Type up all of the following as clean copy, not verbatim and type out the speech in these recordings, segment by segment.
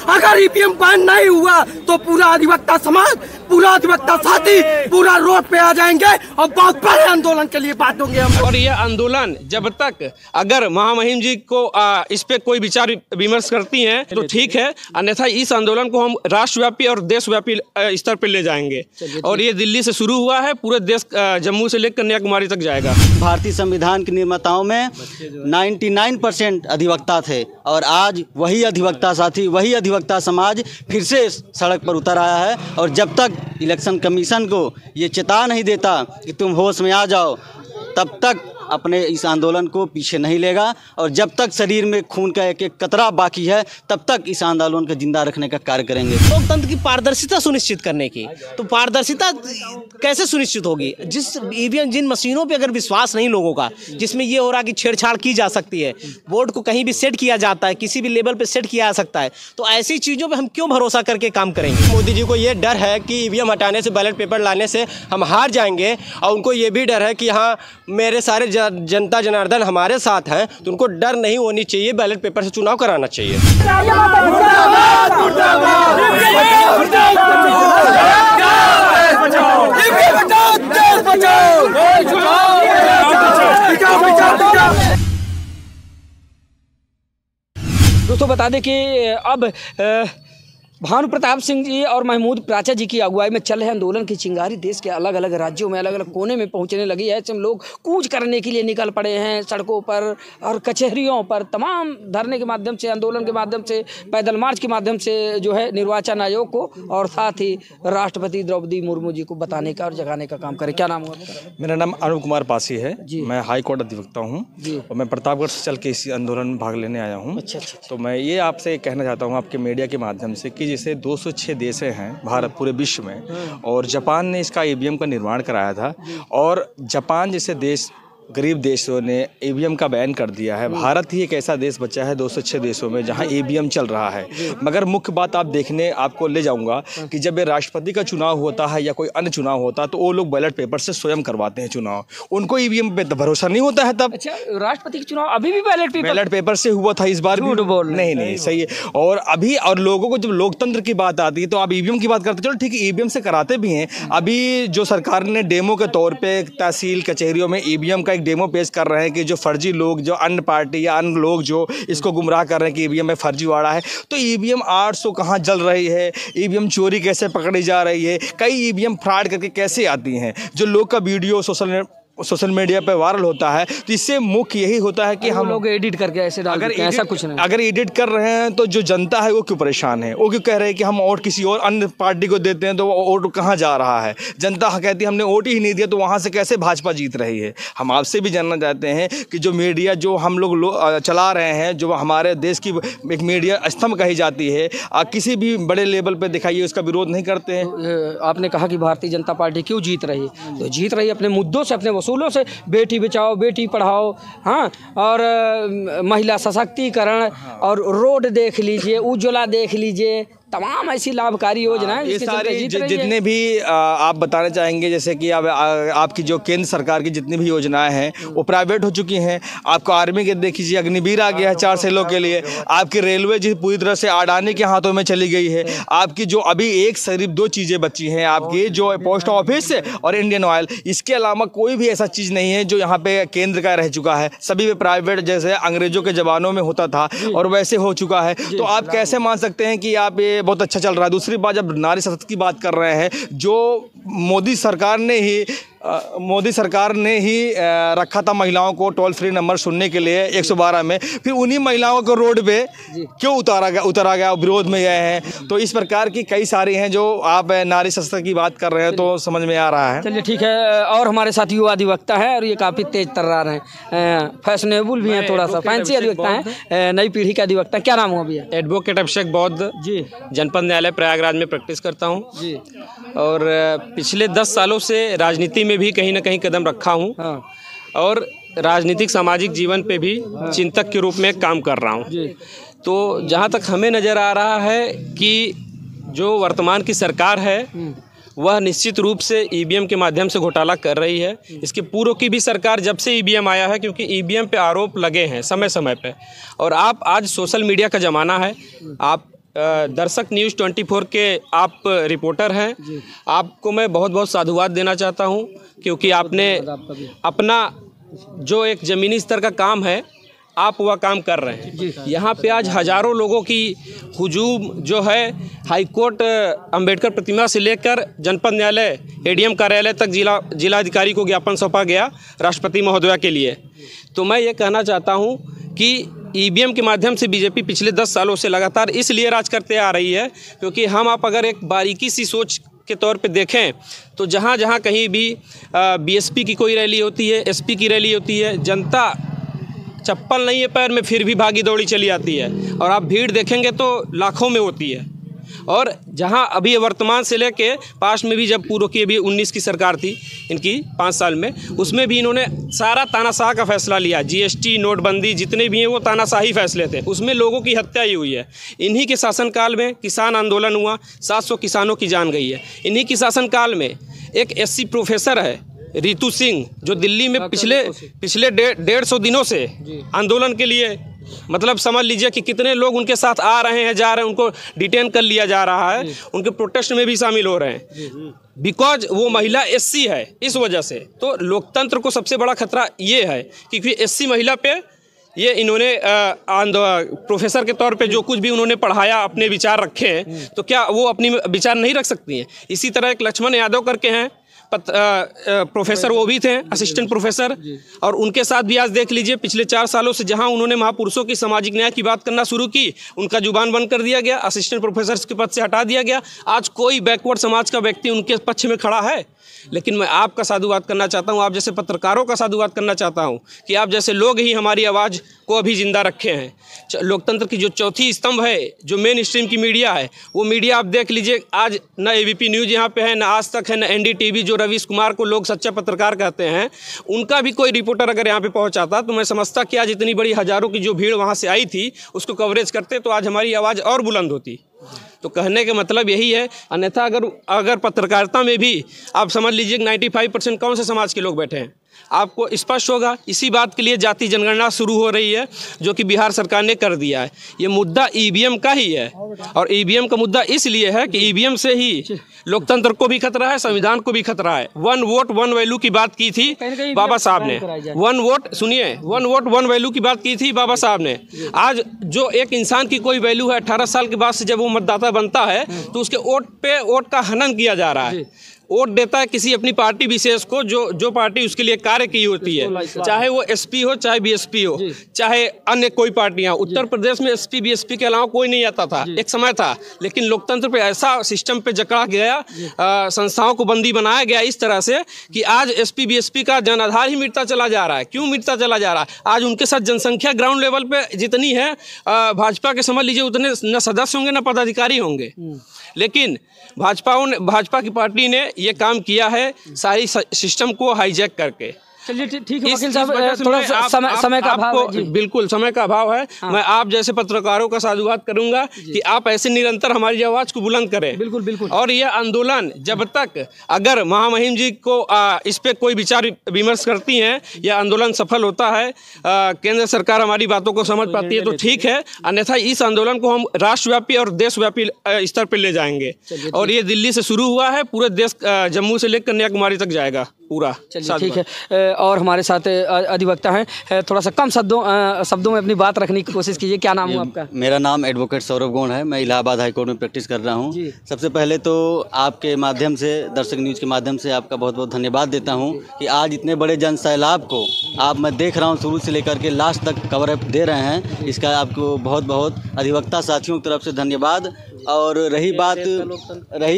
अगर EVM ban नहीं हुआ तो पूरा अधिवक्ता समाज, पूरा अधिवक्ता साथी पूरा रोड पे आ जाएंगे और बहुत बड़े आंदोलन के लिए बांटेंगे हम। और ये आंदोलन जब तक अगर महामहिम जी को इस पे कोई विचार विमर्श करती हैं तो ठीक है, अन्यथा इस आंदोलन को हम राष्ट्रव्यापी और देशव्यापी स्तर पर ले जाएंगे। और ये दिल्ली से शुरू हुआ है, पूरे देश जम्मू से लेकर कन्याकुमारी तक जाएगा। भारतीय संविधान के निर्माताओं में 99% अधिवक्ता थे और आज वही अधिवक्ता साथी, वही अधिवक्ता समाज फिर से सड़क पर उतर आया है। और जब तक इलेक्शन कमीशन को ये चेता नहीं देता कि तुम होश में आ जाओ, तब तक अपने इस आंदोलन को पीछे नहीं लेगा। और जब तक शरीर में खून का एक एक कतरा बाकी है, तब तक इस आंदोलन को जिंदा रखने का कार्य करेंगे। लोकतंत्र की पारदर्शिता सुनिश्चित करने की, तो पारदर्शिता कैसे सुनिश्चित होगी? जिस ईवीएम, जिन मशीनों पे अगर विश्वास नहीं लोगों का, जिसमें ये हो रहा कि छेड़छाड़ की जा सकती है, वोट को कहीं भी सेट किया जाता है, किसी भी लेवल पे सेट किया जा सकता है, तो ऐसी चीज़ों पे हम क्यों भरोसा करके काम करेंगे? मोदी जी को ये डर है कि ईवीएम हटाने से, बैलेट पेपर लाने से हम हार जाएंगे, और उनको ये भी डर है कि हाँ मेरे सारे जनता जनार्दन हमारे साथ हैं, तो उनको डर नहीं होनी चाहिए, बैलेट पेपर से चुनाव कराना चाहिए। दोस्तों बता दें कि अब भानु प्रताप सिंह जी और महमूद प्राचा जी की अगुवाई में चल रहे आंदोलन की चिंगारी देश के अलग अलग राज्यों में, अलग अलग कोने में पहुंचने लगी है। ऐसे लोग कूच करने के लिए निकल पड़े हैं सड़कों पर और कचहरियों पर, तमाम धरने के माध्यम से, आंदोलन के माध्यम से, पैदल मार्च के माध्यम से जो है निर्वाचन आयोग को और साथ ही राष्ट्रपति द्रौपदी मुर्मू जी को बताने का और जगाने का काम करें। क्या नाम हुआ? मेरा नाम अरुण कुमार पासी है, मैं हाई कोर्ट अधिवक्ता हूँ और मैं प्रतापगढ़ से चल के इस आंदोलन में भाग लेने आया हूँ। अच्छा। तो मैं ये आपसे कहना चाहता हूँ आपके मीडिया के माध्यम से कि जैसे 206 देश हैं भारत पूरे विश्व में, और जापान ने इसका ईवीएम का निर्माण कराया था, और जापान जैसे देश, गरीब देशों ने ईवीएम का बैन कर दिया है। भारत ही एक ऐसा देश बचा है 206 देशों में जहां ईवीएम चल रहा है। मगर मुख्य बात आप देखने आपको ले जाऊंगा कि जब ये राष्ट्रपति का चुनाव होता है या कोई अन्य चुनाव होता है तो वो लोग बैलेट पेपर से स्वयं करवाते हैं चुनाव, उनको ईवीएम पे भरोसा नहीं होता है तब। अच्छा, राष्ट्रपति का चुनाव अभी भी बैलेट पेपर से हुआ था, इस बार भी नहीं सही है। और अभी और लोगों को जब लोकतंत्र की बात आती है तो आप ईवीएम की बात करते, चलो ठीक है ईवीएम से कराते भी हैं। अभी जो सरकार ने डेमो के तौर पर तहसील कचहरियों में ईवीएम का डेमो पेश कर रहे हैं कि जो फर्जी लोग, जो अन्य पार्टी या अन्य लोग जो इसको गुमराह कर रहे हैं कि ईवीएम में फर्जीवाड़ा है, तो ईवीएम 800 कहाँ जल रही है, ईवीएम चोरी कैसे पकड़ी जा रही है, कई ईवीएम फ्रॉड करके कैसे आती हैं, जो लोग का वीडियो सोशल मीडिया पे वायरल होता है। तो इससे मुख्य यही होता है कि हम लोग एडिट करके ऐसे डाल देते हैं, ऐसा कुछ नहीं। अगर एडिट कर रहे हैं तो जो जनता है वो क्यों परेशान है, वो क्यों कह रहे हैं कि हम वोट किसी और अन्य पार्टी को देते हैं तो वोट कहाँ जा रहा है। जनता कहती है हमने वोट ही नहीं दिया, तो वहाँ से कैसे भाजपा जीत रही है। हम आपसे भी जानना चाहते हैं कि जो मीडिया जो हम लोग चला रहे हैं, जो हमारे देश की एक मीडिया स्तंभ कही जाती है, किसी भी बड़े लेवल पर दिखाइए उसका विरोध नहीं करते हैं। तो आपने कहा कि भारतीय जनता पार्टी क्यों जीत रही है, तो जीत रही है अपने मुद्दों से, अपने वसूलों से। बेटी बचाओ, बेटी पढ़ाओ, हाँ, और महिला सशक्तिकरण, और रोड देख लीजिए, उज्ज्वला देख लीजिए, तमाम ऐसी लाभकारी योजनाएं। ये सारी जितने भी आप बताना चाहेंगे, जैसे कि आपकी जो केंद्र सरकार की जितनी भी योजनाएं हैं वो प्राइवेट हो चुकी हैं। आपको आर्मी के देख लीजिए, अग्निवीर आ गया है 4 सेलों के लिए। आपकी रेलवे जी पूरी तरह से अडानी के हाथों में चली गई है। आपकी जो अभी सिर्फ 2 चीज़ें बची हैं, आपकी जो पोस्ट ऑफिस और इंडियन ऑयल, इसके अलावा कोई भी ऐसा चीज़ नहीं है जो यहाँ पे केंद्र का रह चुका है। सभी पे प्राइवेट जैसे अंग्रेजों के ज़मानों में होता था और वैसे हो चुका है। तो आप कैसे मान सकते हैं कि आप ये बहुत अच्छा चल रहा है। दूसरी बात, जब नारी शक्ति की बात कर रहे हैं, जो मोदी सरकार ने ही रखा था महिलाओं को टोल फ्री नंबर सुनने के लिए 112 में, फिर उन्हीं महिलाओं को रोड पे क्यों उतारा गया, विरोध में गए हैं। तो इस प्रकार की कई सारी हैं जो आप नारी शक्ति की बात कर रहे हैं तो समझ में आ रहा है। चलिए ठीक है। और हमारे साथ युवा अधिवक्ता है और ये काफ़ी तेज तर्रार हैं, फैशनेबल भी हैं, थोड़ा सा फैंसी अधिवक्ता हैं, नई पीढ़ी का अधिवक्ता। क्या नाम हुआ भैया? एडवोकेट अभिषेक बौद्ध जी, जनपद न्यायालय प्रयागराज में प्रैक्टिस करता हूँ जी, और पिछले 10 सालों से राजनीति में भी कहीं ना कहीं कदम रखा हूँ। हाँ। और राजनीतिक सामाजिक जीवन पे भी चिंतक के रूप में काम कर रहा हूँ। तो जहाँ तक हमें नज़र आ रहा है कि जो वर्तमान की सरकार है वह निश्चित रूप से ईवीएम के माध्यम से घोटाला कर रही है। इसके पूर्व की भी सरकार जब से ईवीएम आया है, क्योंकि ईवीएम पे आरोप लगे हैं समय समय पे, और आप आज सोशल मीडिया का ज़माना है, आप दर्शक न्यूज़ 24 के आप रिपोर्टर हैं। आपको मैं बहुत बहुत साधुवाद देना चाहता हूं, क्योंकि आपने अपना जो एक ज़मीनी स्तर का काम है आप वह काम कर रहे हैं। यहाँ पे आज हज़ारों लोगों की हुजूम जो है हाईकोर्ट अंबेडकर प्रतिमा से लेकर जनपद न्यायालय एडीएम कार्यालय तक जिलाधिकारी को ज्ञापन सौंपा गया राष्ट्रपति महोदया के लिए। तो मैं ये कहना चाहता हूँ कि ईवीएम के माध्यम से बीजेपी पिछले 10 सालों से लगातार इसलिए राज करते आ रही है, क्योंकि हम आप अगर एक बारीकी सी सोच के तौर पे देखें तो जहाँ जहाँ कहीं भी बीएसपी की कोई रैली होती है, एसपी की रैली होती है, जनता चप्पल नहीं है पैर में फिर भी भागी दौड़ी चली आती है, और आप भीड़ देखेंगे तो लाखों में होती है। और जहां अभी वर्तमान से लेके पास में भी जब पूर्व की अभी 19 की सरकार थी इनकी 5 साल में, उसमें भी इन्होंने सारा तानाशाह का फैसला लिया। जीएसटी, नोटबंदी जितने भी हैं वो तानाशाही फैसले थे, उसमें लोगों की हत्या ही हुई है। इन्हीं के शासनकाल में किसान आंदोलन हुआ, 700 किसानों की जान गई है। इन्हीं के शासनकाल में एक एससी प्रोफेसर है रितु सिंह, जो दिल्ली में पिछले 150 दिनों से आंदोलन के लिए, मतलब समझ लीजिए कि कितने लोग उनके साथ आ रहे हैं, जा रहे हैं, उनको डिटेन कर लिया जा रहा है, उनके प्रोटेस्ट में भी शामिल हो रहे हैं बिकॉज वो महिला एससी है। इस वजह से तो लोकतंत्र को सबसे बड़ा खतरा ये है कि एससी महिला पे ये इन्होंने प्रोफेसर के तौर पे जो कुछ भी उन्होंने पढ़ाया, अपने विचार रखे हैं, तो क्या वो अपनी विचार नहीं रख सकती हैं? इसी तरह एक लक्ष्मण यादव करके हैं प्रोफेसर, वो भी थे असिस्टेंट प्रोफेसर, और उनके साथ भी आज देख लीजिए पिछले 4 सालों से जहां उन्होंने महापुरुषों की सामाजिक न्याय की बात करना शुरू की, उनका जुबान बंद कर दिया गया, असिस्टेंट प्रोफेसर के पद से हटा दिया गया। आज कोई बैकवर्ड समाज का व्यक्ति उनके पक्ष में खड़ा है? लेकिन मैं आपका साधुवाद करना चाहता हूं, आप जैसे पत्रकारों का साधुवाद करना चाहता हूं कि आप जैसे लोग ही हमारी आवाज़ को अभी जिंदा रखे हैं। लोकतंत्र की जो चौथी स्तंभ है, जो मेन स्ट्रीम की मीडिया है, वो मीडिया आप देख लीजिए, आज न एबीपी न्यूज़ यहाँ पे है, न आज तक है, न एनडीटीवी, जो रवीश कुमार को लोग सच्चा पत्रकार कहते हैं, उनका भी कोई रिपोर्टर अगर यहाँ पे पहुँचाता तो मैं समझता कि आज इतनी बड़ी हज़ारों की जो भीड़ वहाँ से आई थी उसको कवरेज करते तो आज हमारी आवाज़ और बुलंद होती। तो कहने का मतलब यही है। अन्यथा अगर पत्रकारिता में भी आप समझ लीजिए 95% कौन से समाज के लोग बैठे हैं, आपको स्पष्ट होगा। इसी बात के लिए जाति जनगणना शुरू हो रही है, जो कि बिहार सरकार ने कर दिया है। ये मुद्दा ईवीएम का ही है, और ईवीएम का मुद्दा इसलिए है कि ईवीएम से ही लोकतंत्र को भी खतरा है, संविधान को भी खतरा है। 1 वोट 1 वैल्यू की बात की थी बाबा साहब ने, 1 वोट, सुनिए, 1 वोट 1 वैल्यू की बात की थी बाबा साहब ने। आज जो एक इंसान की कोई वैल्यू है, 18 साल के बाद से जब वो मतदाता बनता है तो उसके वोट का हनन किया जा रहा है। वोट देता है किसी अपनी पार्टी विशेष को, जो पार्टी उसके लिए कार्य की होती है, चाहे वो एसपी हो, चाहे बीएसपी हो, चाहे अन्य कोई पार्टियां। उत्तर प्रदेश में एसपी बीएसपी के अलावा कोई नहीं आता था, एक समय था, लेकिन लोकतंत्र पे ऐसा सिस्टम पे जकड़ा गया, संस्थाओं को बंदी बनाया गया इस तरह से कि आज एसपी बीएसपी का जनाधार ही मिटता चला जा रहा है। क्यों मिटता चला जा रहा है? आज उनके साथ जनसंख्या ग्राउंड लेवल पे जितनी है भाजपा के, समझ लीजिए उतने न सदस्य होंगे न पदाधिकारी होंगे। लेकिन भाजपा की पार्टी ने ये काम किया है, सारी सिस्टम को हाईजैक करके। चलिए ठीक है वकील साहब, थोड़ा समय का अभाव है। बिल्कुल समय का अभाव है। हाँ। मैं आप जैसे पत्रकारों का साधुवाद करूंगा कि आप ऐसे निरंतर हमारी आवाज़ को बुलंद करें। बिल्कुल बिल्कुल। और यह आंदोलन जब तक अगर महामहिम जी को इस पे कोई विचार विमर्श करती हैं, यह आंदोलन सफल होता है, केंद्र सरकार हमारी बातों को समझ पाती है तो ठीक है, अन्यथा इस आंदोलन को हम राष्ट्रव्यापी और देशव्यापी स्तर पर ले जाएंगे। और ये दिल्ली से शुरू हुआ है, पूरे देश जम्मू से लेकर कन्याकुमारी तक जाएगा पूरा। चलिए ठीक है। और हमारे साथ अधिवक्ता हैं, थोड़ा सा कम शब्दों में अपनी बात रखने की कोशिश कीजिए। क्या नाम है आपका? मेरा नाम एडवोकेट सौरभ गौड़ है, मैं इलाहाबाद हाईकोर्ट में प्रैक्टिस कर रहा हूँ। सबसे पहले तो आपके माध्यम से, दर्शक न्यूज़ के माध्यम से आपका बहुत बहुत धन्यवाद देता हूँ कि आज इतने बड़े जन सैलाब को मैं देख रहा हूँ, शुरू से लेकर के लास्ट तक कवरअप दे रहे हैं, इसका आपको बहुत बहुत अधिवक्ता साथियों की तरफ से धन्यवाद। और रही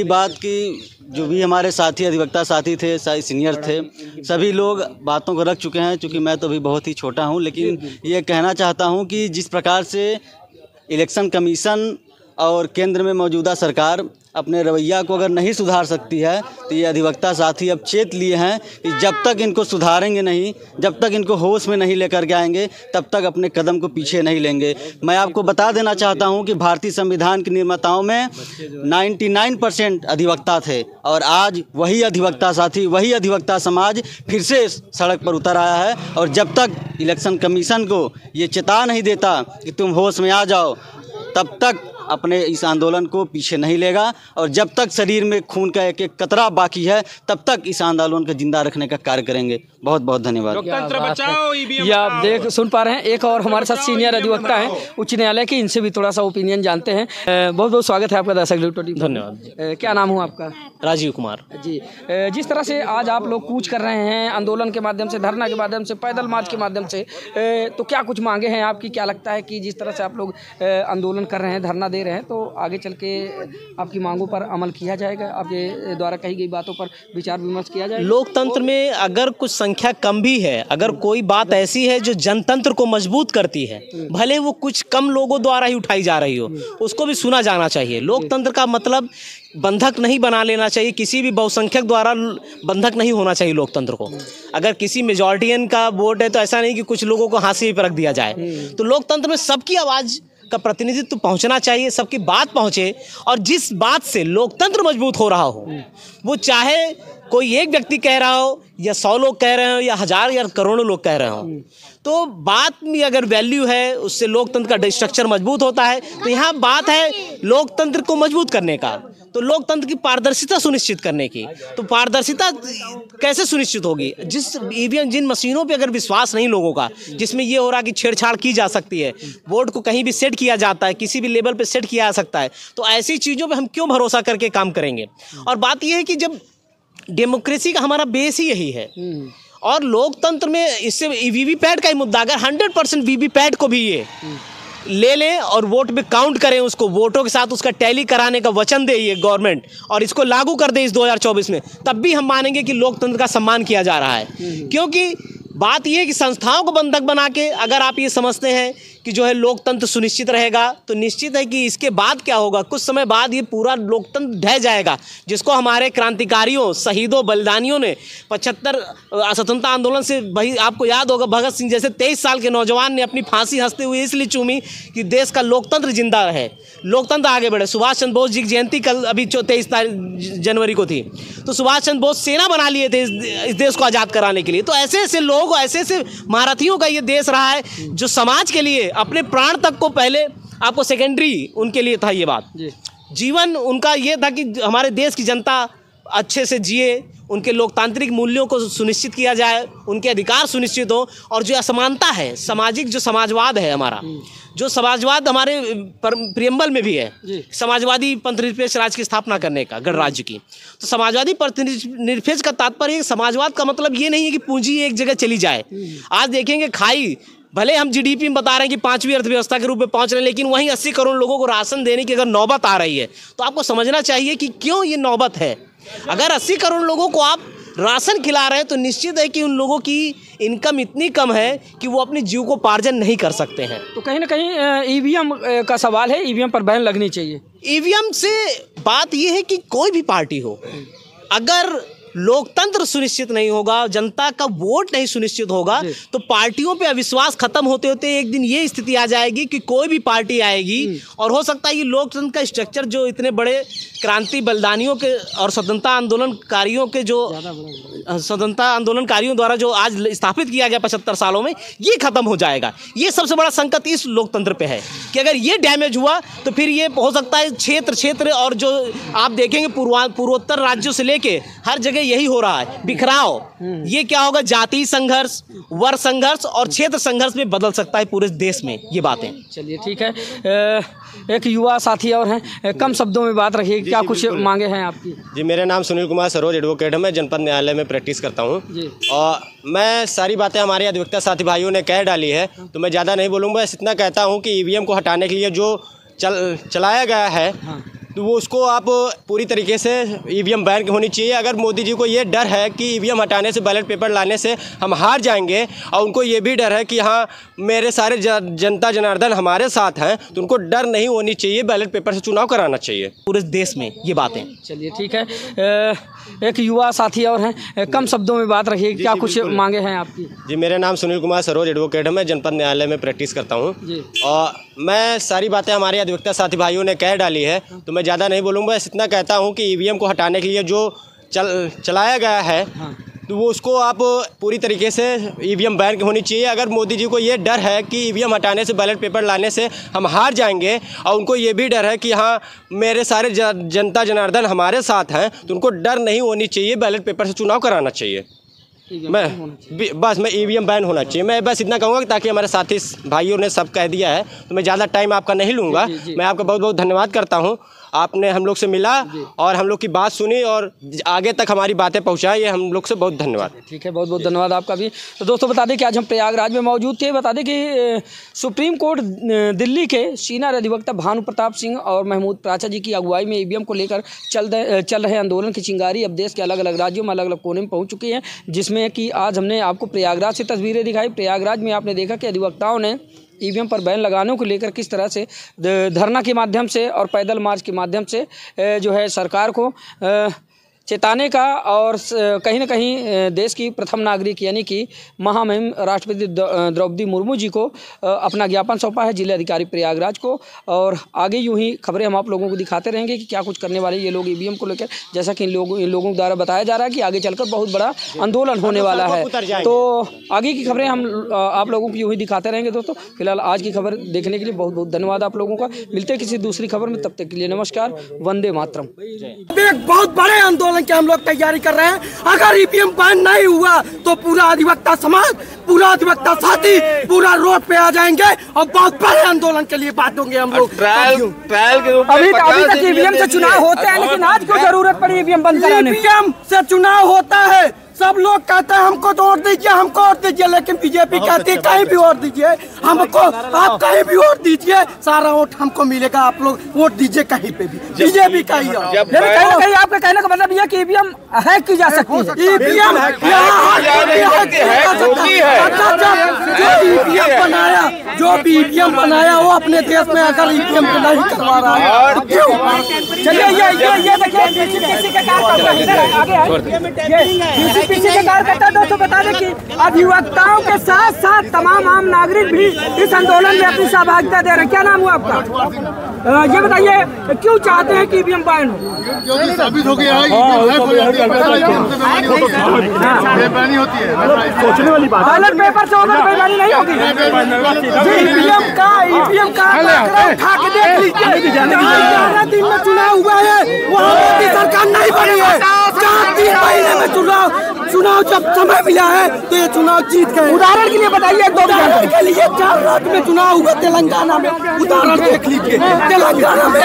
बात कि जो भी हमारे साथी अधिवक्ता साथी थे, सीनियर थे, सभी लोग बातों को रख चुके हैं। चूँकि मैं तो अभी बहुत ही छोटा हूं, लेकिन ये कहना चाहता हूं कि जिस प्रकार से इलेक्शन कमीशन और केंद्र में मौजूदा सरकार अपने रवैया को अगर नहीं सुधार सकती है, तो ये अधिवक्ता साथी अब चेत लिए हैं कि जब तक इनको सुधारेंगे नहीं, जब तक इनको होश में नहीं लेकर के आएंगे, तब तक अपने कदम को पीछे नहीं लेंगे। मैं आपको बता देना चाहता हूं कि भारतीय संविधान के निर्माताओं में 99% अधिवक्ता थे, और आज वही अधिवक्ता साथी, वही अधिवक्ता समाज फिर से सड़क पर उतर आया है। और जब तक इलेक्शन कमीशन को ये चेता नहीं देता कि तुम होश में आ जाओ, तब तक अपने इस आंदोलन को पीछे नहीं लेगा और जब तक शरीर में खून का एक एक कतरा बाकी है तब तक इस आंदोलन को जिंदा रखने का कार्य करेंगे। बहुत बहुत धन्यवाद। लोकतंत्र बचाओ, ये आप देख सुन पा रहे हैं, एक और हमारे साथ सीनियर अधिवक्ता हैं उच्च न्यायालय के, इनसे भी थोड़ा सा ओपिनियन जानते हैं। बहुत बहुत स्वागत है आपका दर्शक न्यूज़ 24। धन्यवाद। क्या नाम हुआ आपका? राजीव कुमार जी। जिस तरह से आज आप लोग कूच कर रहे हैं आंदोलन के माध्यम से, धरना के माध्यम से, पैदल मार्च के माध्यम से, तो क्या कुछ मांगे हैं आपकी? क्या लगता है कि जिस तरह से आप लोग आंदोलन कर रहे हैं, धरना दे रहे हैं, तो आगे चल के आपकी मांगों पर अमल किया जाएगा? आपके द्वारा कही गई बातों पर विचार विमर्श किया जाएगा? लोकतंत्र में अगर कुछ संख्या कम भी है, अगर कोई बात ऐसी है जो जनतंत्र को मजबूत करती है, भले वो कुछ कम लोगों द्वारा ही उठाई जा रही हो, उसको भी सुना जाना चाहिए। लोकतंत्र का मतलब बंधक नहीं बना लेना चाहिए, किसी भी बहुसंख्यक द्वारा बंधक नहीं होना चाहिए लोकतंत्र को। अगर किसी मेजॉरिटियन का वोट है तो ऐसा नहीं कि कुछ लोगों को हाशिए पर रख दिया जाए। तो लोकतंत्र में सबकी आवाज़ का प्रतिनिधित्व पहुंचना चाहिए, सबकी बात पहुंचे, और जिस बात से लोकतंत्र मजबूत हो रहा हो, वो चाहे कोई एक व्यक्ति कह रहा हो या 100 लोग कह रहे हो या 1000 या करोड़ों लोग कह रहे हो, तो बात में अगर वैल्यू है उससे लोकतंत्र का स्ट्रक्चर मजबूत होता है। तो यहाँ बात है लोकतंत्र को मजबूत करने का, तो लोकतंत्र की पारदर्शिता सुनिश्चित करने की। तो पारदर्शिता कैसे सुनिश्चित होगी? जिस ईवीएम जिन मशीनों पे अगर विश्वास नहीं लोगों का, जिसमें ये हो रहा है कि छेड़छाड़ की जा सकती है, वोट को कहीं भी सेट किया जाता है, किसी भी लेवल पे सेट किया जा सकता है, तो ऐसी चीज़ों पे हम क्यों भरोसा करके काम करेंगे? और बात यह है कि जब डेमोक्रेसी का हमारा बेस ही यही है, और लोकतंत्र में इससे वीवीपैट का ही मुद्दा, अगर 100% वीवीपैट को भी ये ले लें और वोट में काउंट करें, उसको वोटों के साथ उसका टैली कराने का वचन दे ये गवर्नमेंट, और इसको लागू कर दे इस 2024 में, तब भी हम मानेंगे कि लोकतंत्र का सम्मान किया जा रहा है। क्योंकि बात यह है कि संस्थाओं को बंधक बना के अगर आप ये समझते हैं कि जो है लोकतंत्र सुनिश्चित रहेगा, तो निश्चित है कि इसके बाद क्या होगा, कुछ समय बाद ये पूरा लोकतंत्र ढह जाएगा, जिसको हमारे क्रांतिकारियों, शहीदों, बलिदानियों ने 75 स्वतंत्रता आंदोलन से, भाई आपको याद होगा भगत सिंह जैसे 23 साल के नौजवान ने अपनी फांसी हंसते हुए इसलिए चूमी कि देश का लोकतंत्र जिंदा रहे, लोकतंत्र आगे बढ़े। सुभाष चंद्र बोस जी की जयंती कल अभी 23 जनवरी को थी, तो सुभाष चंद्र बोस सेना बना लिए थे इस देश को आज़ाद कराने के लिए। तो ऐसे ऐसे लोग, ऐसे ऐसे महारथियों का ये देश रहा है जो समाज के लिए अपने प्राण तक को, पहले आपको सेकेंडरी उनके लिए था ये बात, जीवन उनका ये था कि हमारे देश की जनता अच्छे से जिए, उनके लोकतांत्रिक मूल्यों को सुनिश्चित किया जाए, उनके अधिकार सुनिश्चित हो, और जो असमानता है, सामाजिक जो समाजवाद है हमारा, जो समाजवाद हमारे प्रियम्बल में भी है, समाजवादी पंथनिरपेक्ष राज्य की स्थापना करने का, गणराज्य की। तो समाजवादी पंथनिरपेक्ष का तात्पर्य, समाजवाद का मतलब ये नहीं है कि पूंजी एक जगह चली जाए। आज देखेंगे खाई, भले हम जीडीपी में बता रहे हैं कि 5वीं अर्थव्यवस्था के रूप में पहुंच रहे हैं, लेकिन वहीं 80 करोड़ लोगों को राशन देने की अगर नौबत आ रही है, तो आपको समझना चाहिए कि क्यों ये नौबत है। अगर 80 करोड़ लोगों को आप राशन खिला रहे हैं, तो निश्चित है कि उन लोगों की इनकम इतनी कम है कि वो अपनी जीविकोपार्जन नहीं कर सकते हैं। तो कहीं ना कहीं ईवीएम का सवाल है, ईवीएम पर बैन लगनी चाहिए। ईवीएम से बात यह है कि कोई भी पार्टी हो, अगर लोकतंत्र सुनिश्चित नहीं होगा, जनता का वोट नहीं सुनिश्चित होगा, तो पार्टियों पे अविश्वास खत्म होते होते एक दिन ये स्थिति आ जाएगी कि कोई भी पार्टी आएगी, और हो सकता है ये लोकतंत्र का स्ट्रक्चर जो इतने बड़े क्रांति बलिदानियों के और स्वतंत्रता आंदोलनकारियों के, जो स्वतंत्रता आंदोलनकारियों द्वारा जो आज स्थापित किया गया 75 सालों में, ये खत्म हो जाएगा। ये सबसे बड़ा संकट इस लोकतंत्र पे है कि अगर ये डैमेज हुआ तो फिर ये हो सकता है क्षेत्र और जो आप देखेंगे पूर्वोत्तर राज्यों से लेके हर जगह यही हो रहा है, बिखराव। ये क्या होगा, जाति संघर्ष, वर्ग संघर्ष और क्षेत्र संघर्ष में बदल सकता है पूरे देश में ये बातें। चलिए ठीक है, एक युवा साथी और हैं, कम शब्दों में बात रखिए, क्या कुछ मांगे हैं आपकी? जी, मेरा नाम सुनील कुमार सरोज एडवोकेट है, मैं जनपद न्यायालय में प्रैक्टिस करता हूँ, और मैं सारी बातें हमारे अधिवक्ता साथी भाइयों ने कह डाली है, तो मैं ज़्यादा नहीं बोलूँगा। बस इतना कहता हूँ कि ईवीएम को हटाने के लिए जो चलाया गया है, तो वो उसको आप पूरी तरीके से ईवीएम बैन होनी चाहिए। अगर मोदी जी को ये डर है कि ईवीएम हटाने से, बैलेट पेपर लाने से हम हार जाएंगे, और उनको ये भी डर है कि हाँ मेरे सारे जनता जनार्दन हमारे साथ हैं, तो उनको डर नहीं होनी चाहिए, बैलेट पेपर से चुनाव कराना चाहिए पूरे देश में ये बातें। चलिए ठीक है, एक युवा साथी और हैं, कम शब्दों में बात रखिए, क्या कुछ मांगे हैं आपकी? जी, मेरा नाम सुनील कुमार सरोज एडवोकेट है, मैं जनपद न्यायालय में प्रैक्टिस करता हूँ, और मैं सारी बातें हमारे अधिवक्ता साथी भाइयों ने कह डाली है, तो मैं ज़्यादा नहीं बोलूँगा। बस इतना कहता हूँ कि ईवीएम को हटाने के लिए जो चलाया गया है, तो वो उसको आप पूरी तरीके से ईवीएम बैन होनी चाहिए। अगर मोदी जी को ये डर है कि ईवीएम हटाने से, बैलेट पेपर लाने से हम हार जाएंगे, और उनको ये भी डर है कि हाँ मेरे सारे जनता जनार्दन हमारे साथ हैं, तो उनको डर नहीं होनी चाहिए, बैलेट पेपर से चुनाव कराना चाहिए। मैं ईवीएम बैन होना चाहिए। मैं बस इतना कहूँगा ताकि हमारे साथी भाइयों ने सब कह दिया है, तो मैं ज़्यादा टाइम आपका नहीं लूँगा। मैं आपका बहुत बहुत धन्यवाद करता हूँ, आपने हम लोग से मिला और हम लोग की बात सुनी और आगे तक हमारी बातें पहुँचाई, ये हम लोग से बहुत धन्यवाद। ठीक है, बहुत बहुत धन्यवाद आपका भी। तो दोस्तों बता दें कि आज हम प्रयागराज में मौजूद थे। बता दें कि सुप्रीम कोर्ट दिल्ली के सीनियर अधिवक्ता भानु प्रताप सिंह और महमूद प्राचा जी की अगुवाई में ईवीएम को लेकर चल रहे आंदोलन की चिंगारी अब देश के अलग अलग राज्यों में अलग अलग कोने में पहुँच चुकी है, जिसमें कि आज हमने आपको प्रयागराज से तस्वीरें दिखाई। प्रयागराज में आपने देखा कि अधिवक्ताओं ने ईवीएम पर बैन लगाने को लेकर किस तरह से धरना के माध्यम से और पैदल मार्च के माध्यम से जो है सरकार को चेताने का और कहीं ना कहीं देश की प्रथम नागरिक यानी कि महामहिम राष्ट्रपति द्रौपदी मुर्मू जी को अपना ज्ञापन सौंपा है जिलाधिकारी प्रयागराज को। और आगे यूं ही खबरें हम आप लोगों को दिखाते रहेंगे कि क्या कुछ करने वाले ये लोग ईवीएम को लेकर, जैसा कि इन लोगों द्वारा बताया जा रहा है कि आगे चलकर बहुत बड़ा आंदोलन होने वाला है। तो आगे की खबरें हम आप लोगों को यूं ही दिखाते रहेंगे। दोस्तों फिलहाल आज की खबर देखने के लिए बहुत बहुत धन्यवाद आप लोगों का। मिलते हैं किसी दूसरी खबर में, तब तक के लिए नमस्कार, वंदे मातरम। एक बहुत बड़े आंदोलन की हम लोग तैयारी कर रहे हैं। अगर ईवीएम बैन नहीं हुआ तो पूरा अधिवक्ता समाज, पूरा अधिवक्ता साथी पूरा रोड पे आ जाएंगे और बहुत बड़े आंदोलन के लिए बांटेंगे हम लोग। ट्रायल के रूप में अभी तक ईवीएम से चुनाव होते हैं, लेकिन आज क्यों जरूरत पड़ी ईवीएम बंद कराने? ईवीएम से चुनाव होता है, सब लोग कहते हैं हमको तो वोट दीजिए, हमको वोट दीजिए, लेकिन बीजेपी कहती है कहीं भी वोट दीजिए हमको, आप कहीं भी वोट दीजिए, सारा वोट हमको मिलेगा, आप लोग वोट दीजिए कहीं पे भी, बीजेपी का ही। कहीं ना कहीं आपका कहने का मतलब यह कि ईवीएम हैक की जा सकती है। ईवीएम जो भी ईवीएम बनाया वो अपने देश में अगर ईवीएम को नहीं करवा रहा है तो क्यों? चलिए ये देखिए किसी के पीछे के कार्यकर्ता दोस्तों बता दें कि अधिवक्ताओं के साथ साथ तमाम आम नागरिक भी इस आंदोलन में अपनी सहभागिता दे रहे हैं। क्या नाम हुआ आपका? ये बताइए क्यों चाहते हैं कि ईवीएम बैन हो? साबित हो गया सोचने वाली बात, बैलेट पेपर से होकर बेईमानी नहीं होगी। ईवीएम का उठा के देख लीजिए, 11 दिन में चुनाव हुआ है, वहाँ मोदी सरकार नहीं बनी है। 3 महीने में चुनाव जब समय मिला है तो ये चुनाव जीत गए। उदाहरण के लिए बताइए, उदाहरण के लिए 4 रात में चुनाव हुआ तेलंगाना में, उदाहरण देख लीजिए, तेलंगाना में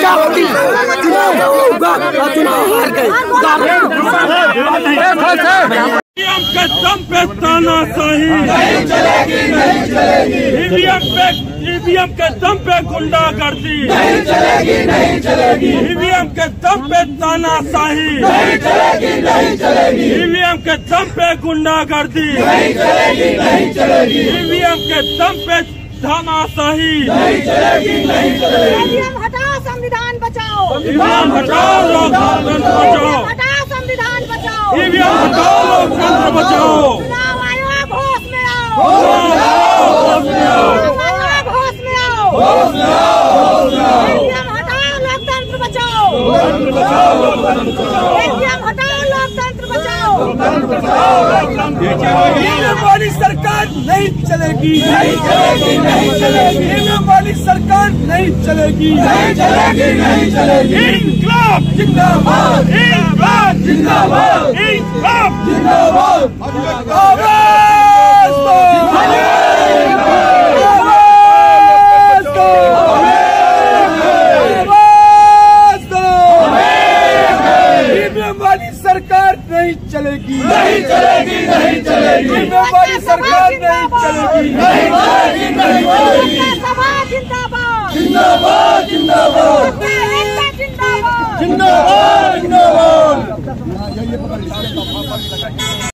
4 दिन चुनाव होगा, चुनाव हार गए। ईवीएम के दम पे तानाशाही नहीं चलेगी, नहीं चलेगी। ईवीएम के दम पे गुंडागर्दी नहीं चलेगी, नहीं चलेगी। ईवीएम के दम पे तानाशाही नहीं चलेगी, नहीं चलेगी। ईवीएम के दम पे गुंडागर्दी नहीं चलेगी, नहीं चलेगी। ईवीएम के दम पे तानाशाही नहीं चलेगी, नहीं चलेगी। ईवीएम हटाओ, संविधान बचाओ। ईवीएम हटाओ, लोकतंत्र बचाओ। हटाओ, संविधान बचाओ। ईवीएम हटाओ, लोकतंत्र बचाओ। चुनाव आयोग होश में आओ, होश में आओ, होश में आओ। चुनाव आयोग होश में आओ, होश में आओ, होश में आओ। ईवीएम हटाओ, लोकतंत्र बचाओ। लोकतंत्र बचाओ, लोकतंत्र बचाओ। ईवीएम हटाओ, लोकतंत्र बचाओ। लोकतंत्र बचाओ, लोकतंत्र बचाओ। ईवीएम वाली सरकार नहीं चलेगी, नहीं चलेगी, नहीं चलेगी। ईवीएम वाली सरकार नहीं चलेगी, नहीं चलेगी, नहीं चलेगी। इंकलाब जिंदाबाद, इंकलाब जिंदाबाद, इंकलाब जिंदाबाद। आवाज़ दो, आवाज़ दो, आवाज़ दो। ईवीएम वाली सरकार नहीं चलेगी, नहीं चलेगी, नहीं चलेगी। ईवीएम वाली सरकार नहीं चलेगी, नहीं चलेगी, नहीं चलेगी। समाज जिंदाबाद, जिंदाबाद, जिंदाबाद, जिंदाबाद, जिंदाबाद, जिंदाबाद।